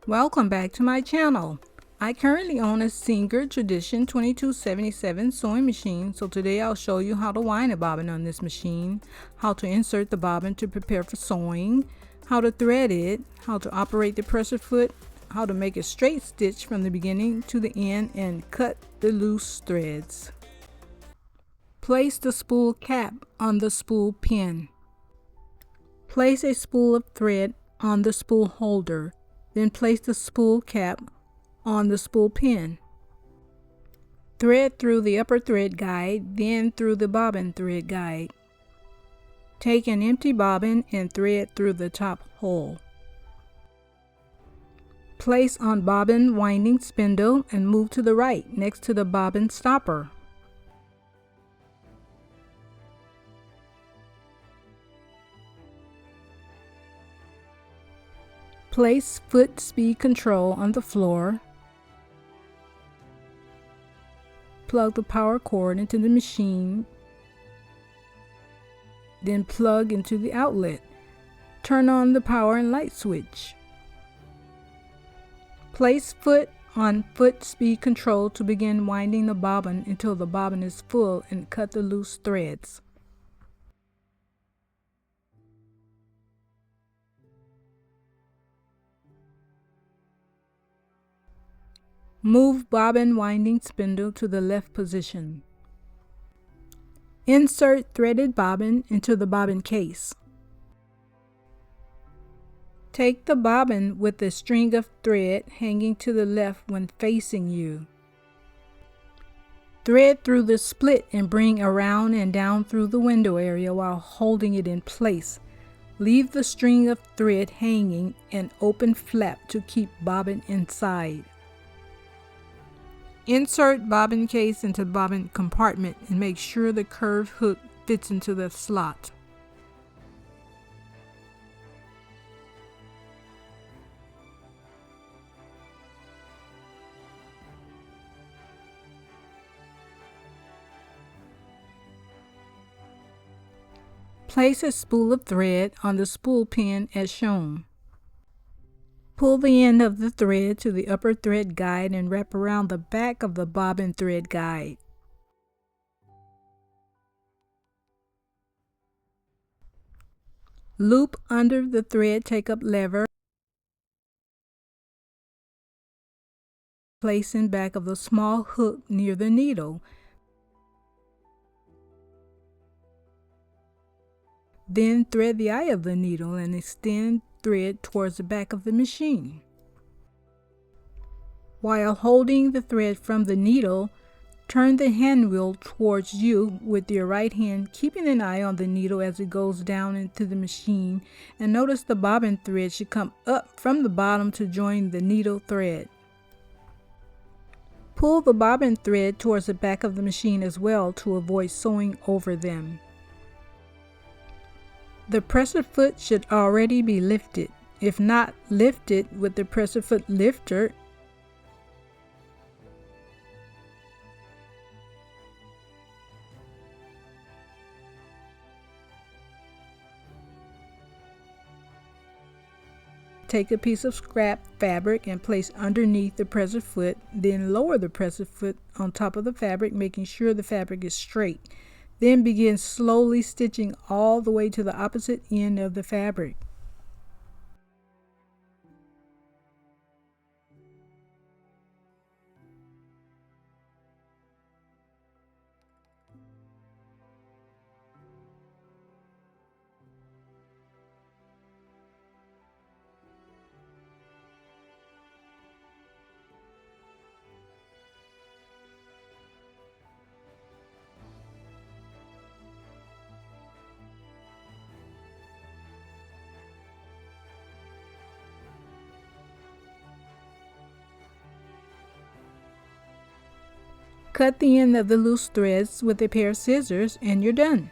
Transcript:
Welcome back to my channel. I currently own a Singer Tradition 2277 sewing machine, so today I'll show you how to wind a bobbin on this machine, how to insert the bobbin to prepare for sewing, how to thread it, how to operate the presser foot, how to make a straight stitch from the beginning to the end, and cut the loose threads. Place the spool cap on the spool pin. Place a spool of thread on the spool holder. Then place the spool cap on the spool pin. Thread through the upper thread guide, then through the bobbin thread guide. Take an empty bobbin and thread through the top hole. Place on bobbin winding spindle and move to the right next to the bobbin stopper. Place foot speed control on the floor. Plug the power cord into the machine. Then plug into the outlet. Turn on the power and light switch. Place foot on foot speed control to begin winding the bobbin until the bobbin is full and cut the loose threads. Move bobbin winding spindle to the left position. Insert threaded bobbin into the bobbin case. Take the bobbin with the string of thread hanging to the left when facing you. Thread through the split and bring around and down through the window area while holding it in place. Leave the string of thread hanging and open flap to keep bobbin inside. Insert bobbin case into the bobbin compartment and make sure the curved hook fits into the slot. Place a spool of thread on the spool pin as shown. Pull the end of the thread to the upper thread guide and wrap around the back of the bobbin thread guide. Loop under the thread take-up lever. Place in back of the small hook near the needle. Then thread the eye of the needle and extend thread towards the back of the machine. While holding the thread from the needle, turn the hand wheel towards you with your right hand, keeping an eye on the needle as it goes down into the machine, and notice the bobbin thread should come up from the bottom to join the needle thread. Pull the bobbin thread towards the back of the machine as well to avoid sewing over them. The presser foot should already be lifted. If not, lift it with the presser foot lifter. Take a piece of scrap fabric and place underneath the presser foot, then lower the presser foot on top of the fabric, making sure the fabric is straight. Then begin slowly stitching all the way to the opposite end of the fabric. Cut the end of the loose threads with a pair of scissors and you're done.